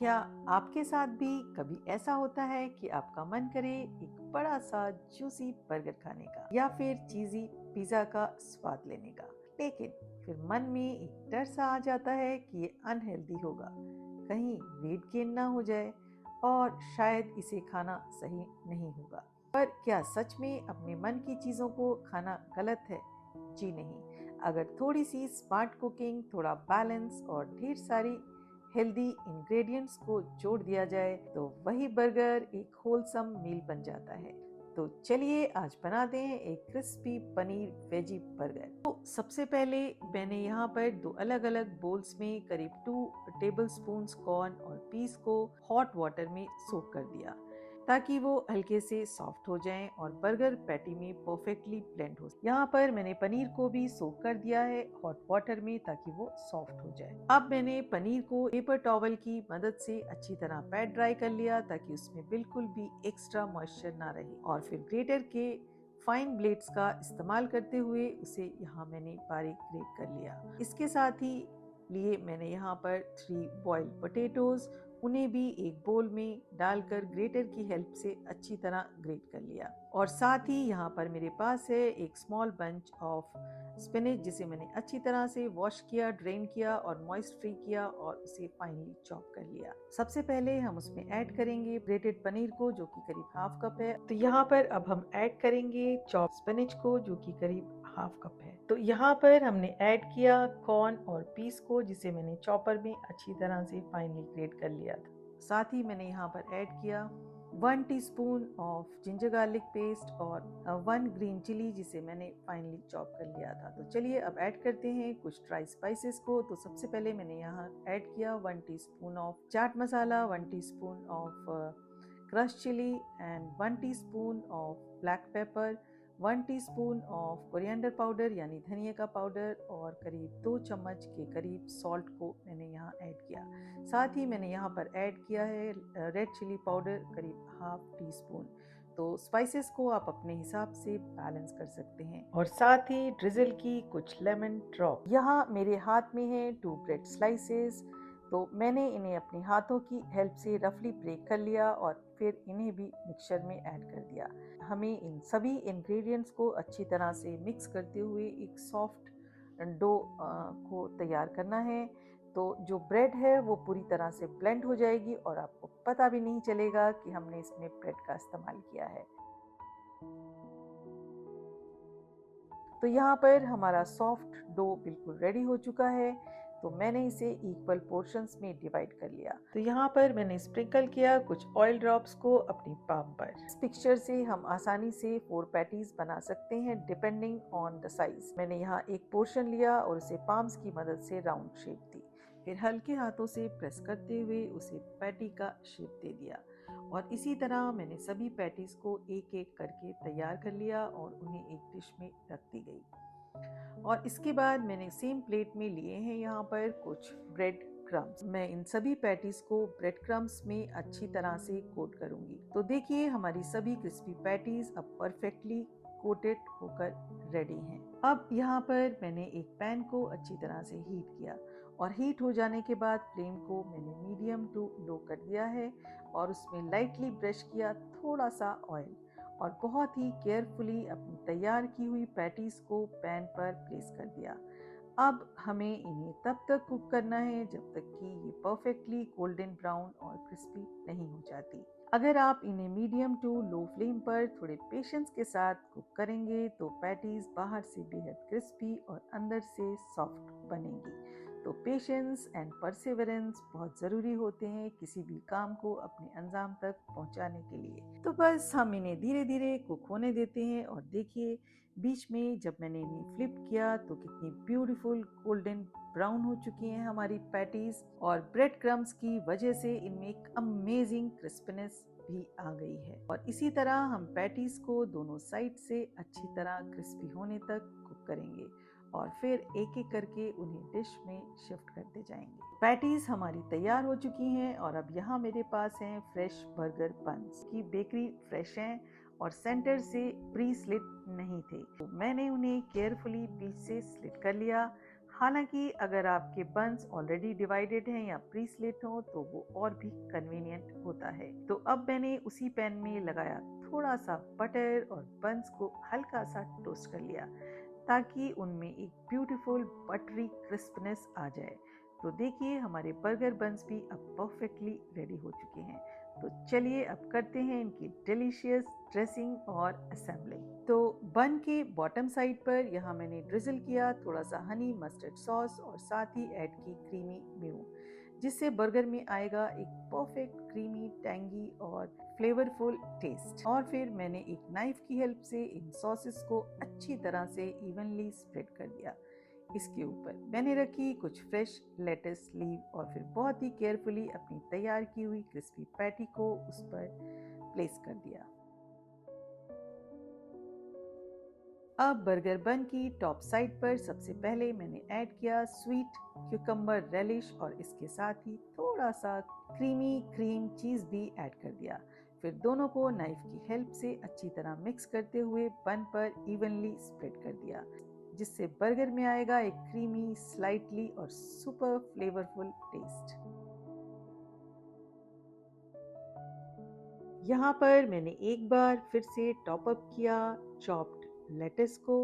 क्या आपके साथ भी कभी ऐसा होता है कि आपका मन करे एक बड़ा सा जूसी बर्गर खाने का या फिर चीजी पिज्जा का स्वाद लेने का, लेकिन फिर मन में एक डर सा आ जाता है कि ये अनहेल्दी होगा, कहीं वेट गेन ना हो जाए और शायद इसे खाना सही नहीं होगा। पर क्या सच में अपने मन की चीज़ों को खाना गलत है? जी नहीं। अगर थोड़ी सी स्मार्ट कुकिंग, थोड़ा बैलेंस और ढेर सारी हेल्दी इंग्रेडिएंट्स को जोड़ दिया जाए तो वही बर्गर एक होलसम मील बन जाता है। तो चलिए आज बनाते हैं एक क्रिस्पी पनीर वेजी बर्गर। तो सबसे पहले मैंने यहाँ पर दो अलग अलग बोल्स में करीब 2 टेबल स्पून कॉर्न और पीस को हॉट वाटर में सोक कर दिया ताकि वो हल्के से सॉफ्ट हो जाएं और बर्गर पैटी में परफेक्टली ब्लेंड हो। यहाँ पर मैंने पनीर को भी सोक कर दिया है हॉट वाटर में ताकि वो सॉफ्ट हो जाए। अब मैंने पनीर को पेपर टॉवल की मदद से अच्छी तरह पैट ड्राई कर लिया ताकि उसमें बिल्कुल भी एक्स्ट्रा मॉइस्चर ना रहे, और फिर ग्रेटर के फाइन ब्लेड्स का इस्तेमाल करते हुए उसे यहाँ मैंने बारीक ग्रेट कर लिया। इसके साथ ही लिए मैंने यहाँ पर 3 बॉइल्ड पोटैटोज, उन्हें भी एक बोल में डालकर ग्रेटर की हेल्प से अच्छी तरह ग्रेट कर लिया। और साथ ही यहाँ पर मेरे पास है एक स्मॉल बंच ऑफ स्पिनच जिसे मैंने अच्छी तरह से वॉश किया, ड्रेन किया और मॉइस्ट फ्री किया और उसे फाइनली चॉप कर लिया। सबसे पहले हम उसमें ऐड करेंगे ग्रेटेड पनीर को जो कि करीब हाफ कप है। तो यहाँ पर अब हम ऐड करेंगे चॉप स्पिनच को जो कि करीब हाफ कप है। तो यहाँ पर हमने ऐड किया कॉर्न और पीस को जिसे मैंने चॉपर में अच्छी तरह से फाइनली ग्रेट कर लिया था। साथ ही मैंने यहाँ पर ऐड किया 1 teaspoon of ginger garlic paste और 1 ग्रीन चिली जिसे मैंने फाइनली चॉप कर लिया था। तो चलिए अब ऐड करते हैं कुछ ड्राई स्पाइसेस को। तो सबसे पहले मैंने यहाँ ऐड किया 1 teaspoon of chaat masala, 1 teaspoon of crush chilli and 1 teaspoon of black pepper, 1 teaspoon of coriander powder यानी धनिया का पाउडर और करीब 2 चम्मच के करीब सॉल्ट को मैंने यहाँ ऐड किया। साथ ही मैंने यहाँ पर ऐड किया है रेड चिली पाउडर करीब हाफ टी स्पून। तो स्पाइसेस को आप अपने हिसाब से बैलेंस कर सकते हैं। और साथ ही ड्रिजल की कुछ लेमन ड्रॉप। यहाँ मेरे हाथ में है 2 ब्रेड स्लाइसेस, तो मैंने इन्हें अपने हाथों की हेल्प से रफली ब्रेक कर लिया और फिर इन्हें भी मिक्सचर में ऐड कर दिया। हमें इन सभी इंग्रेडिएंट्स को अच्छी तरह से मिक्स करते हुए एक सॉफ्ट डो को तैयार करना है। तो जो ब्रेड है वो पूरी तरह से ब्लेंड हो जाएगी और आपको पता भी नहीं चलेगा कि हमने इसमें ब्रेड का इस्तेमाल किया है। तो यहाँ पर हमारा सॉफ्ट डो बिल्कुल रेडी हो चुका है। तो मैंने इसे इक्वल पोर्शंस में डिवाइड कर लिया। तो यहाँ पर मैंने स्प्रिंकल किया कुछ ऑयल ड्रॉप्स को अपनी पाम पर। इस पिक्चर से हम आसानी से 4 पैटीज बना सकते हैं डिपेंडिंग ऑन द साइज। मैंने यहाँ एक पोर्शन लिया और उसे पाम्स की मदद से राउंड शेप दी, फिर हल्के हाथों से प्रेस करते हुए उसे पैटी का शेप दे दिया। और इसी तरह मैंने सभी पैटीज को एक एक करके तैयार कर लिया और उन्हें एक डिश में रख दी गई। और इसके बाद मैंने सेम प्लेट में लिए हैं यहाँ पर कुछ ब्रेड क्रम्स। मैं इन सभी पैटीज को ब्रेड क्रम्स में अच्छी तरह से कोट करूंगी। तो देखिए हमारी सभी क्रिस्पी पैटीज अब परफेक्टली कोटेड होकर रेडी हैं। अब यहाँ पर मैंने एक पैन को अच्छी तरह से हीट किया और हीट हो जाने के बाद फ्लेम को मैंने मीडियम टू लो कर दिया है और उसमें लाइटली ब्रश किया थोड़ा सा ऑयल और बहुत ही केयरफुली अपनी तैयार की हुई पैटीज को पैन पर प्लेस कर दिया। अब हमें इन्हें तब तक कुक करना है जब तक कि ये परफेक्टली गोल्डन ब्राउन और क्रिस्पी नहीं हो जाती। अगर आप इन्हें मीडियम टू लो फ्लेम पर थोड़े पेशेंस के साथ कुक करेंगे तो पैटीज बाहर से बेहद क्रिस्पी और अंदर से सॉफ्ट बनेंगी। तो पेशेंस एंड परसेवरेंस बहुत ज़रूरी होते हैं किसी भी काम को अपने अंजाम तक पहुंचाने के लिए। तो बस हम इन्हें धीरे धीरे कुक होने देते हैं और देखिए बीच में जब मैंने इन्हें फ्लिप किया तो कितनी ब्यूटीफुल गोल्डन ब्राउन हो चुकी हैं हमारी पैटीज और ब्रेड क्रम्स की वजह से इनमें एक अमेजिंग क्रिस्पीनेस भी आ गई है। और इसी तरह हम पैटीज को दोनों साइड से अच्छी तरह क्रिस्पी होने तक कुक करेंगे और फिर एक एक करके उन्हें डिश में शिफ्ट करते जाएंगे। पैटीज हमारी तैयार हो चुकी हैं और अब यहाँ मेरे पास हैं फ्रेश बर्गर बन्स की बेकरी फ्रेश हैं और सेंटर से प्री स्लिट नहीं थे, तो मैंने उन्हें केयरफुली बीच से स्लिट कर लिया। हालांकि अगर आपके बंस ऑलरेडी डिवाइडेड हैं या प्री स्लिट हो तो वो और भी कन्वीनियंट होता है। तो अब मैंने उसी पैन में लगाया थोड़ा सा बटर और बंस को हल्का सा टोस्ट कर लिया ताकि उनमें एक ब्यूटीफुल बटरी क्रिस्पनेस आ जाए। तो देखिए हमारे बर्गर बंस भी अब परफेक्टली रेडी हो चुके हैं। तो चलिए अब करते हैं इनकी डिलीशियस ड्रेसिंग और असेंबलिंग। तो बन के बॉटम साइड पर यहाँ मैंने ड्रिजल किया थोड़ा सा हनी मस्टर्ड सॉस और साथ ही ऐड की क्रीमी म्यू, जिससे बर्गर में आएगा एक परफेक्ट क्रीमी टैंगी और फ्लेवरफुल टेस्ट। और फिर मैंने एक नाइफ की हेल्प से इन सॉसेस को अच्छी तरह से इवनली स्प्रेड कर दिया। इसके ऊपर मैंने रखी कुछ फ्रेश लेटस लीव और फिर बहुत ही केयरफुली अपनी तैयार की हुई क्रिस्पी पैटी को उस पर प्लेस कर दिया। अब बर्गर बन की टॉप साइड पर सबसे पहले मैंने ऐड किया स्वीट क्यूकम्बर रेलिश और इसके साथ ही थोड़ा सा क्रीमी क्रीम चीज भी ऐड कर दिया। फिर दोनों को नाइफ की हेल्प से अच्छी तरह मिक्स करते हुए बन पर इवनली स्प्रेड कर दिया, जिससे बर्गर में आएगा एक क्रीमी स्लाइटली और सुपर फ्लेवरफुल टेस्ट। यहाँ पर मैंने एक बार फिर से टॉप अप किया चॉप्ड लेटस को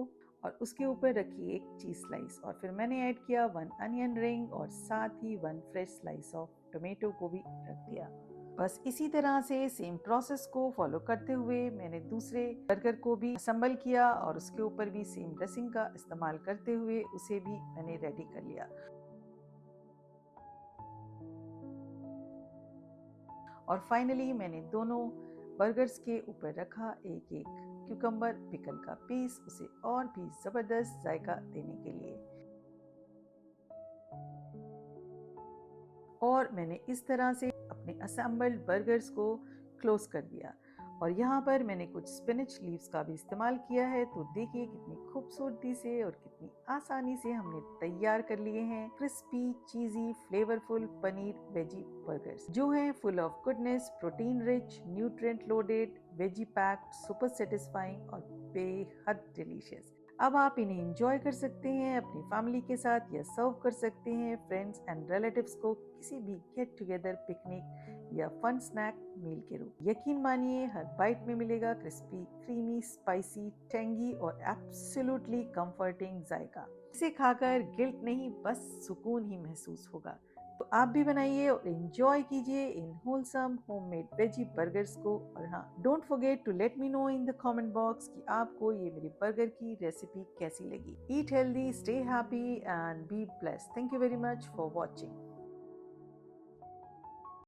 और उसके ऊपर रखी एक चीज स्लाइस और फिर मैंने ऐड किया 1 अनियन रिंग और साथ ही 1 फ्रेश स्लाइस ऑफ टोमेटो को भी रख दिया। बस इसी तरह से सेम प्रोसेस को फॉलो करते हुए मैंने दूसरे बर्गर को भी असेंबल किया और उसके ऊपर भी सेम ड्रेसिंग का इस्तेमाल करते हुए उसे भी मैंने रेडी कर लिया। और फाइनली मैंने दोनों बर्गर्स के ऊपर रखा एक एक क्यूकम्बर पिकल का पीस, उसे और भी जबरदस्त जायका देने के लिए। और मैंने इस तरह से अपने असेंबल्ड बर्गर्स को क्लोज कर दिया और यहाँ पर मैंने कुछ स्पिनच लीव्स का भी इस्तेमाल किया है। तो देखिए कितनी खूबसूरती से और कितनी आसानी से हमने तैयार कर लिए हैं crispy cheesy flavourful paneer veggie burgers, जो हैं full of goodness, protein rich, nutrient loaded, veggie packed, super satisfying और बेहद डिलीशियस। अब आप इन्हें एंजॉय कर सकते हैं अपनी फैमिली के साथ या सर्व कर सकते हैं फ्रेंड्स एंड रिलेटिव्स को किसी भी गेट टुगेदर पिकनिक या फन स्नैक मील के रूप। यकीन मानिए हर बाइट में मिलेगा क्रिस्पी क्रीमी स्पाइसी टेंगी और एब्सोल्युटली कंफर्टिंग जायका। इसे खाकर गिल्ट नहीं बस सुकून ही महसूस होगा। तो आप भी बनाइए और एंजॉय कीजिए इन होलसम होममेड वेजी बर्गर्स को। और हाँ, don't forget to let me know in the comment box कि आपको ये मेरी बर्गर की रेसिपी कैसी लगी। Eat healthy, stay happy and be blessed. Thank you very much for watching.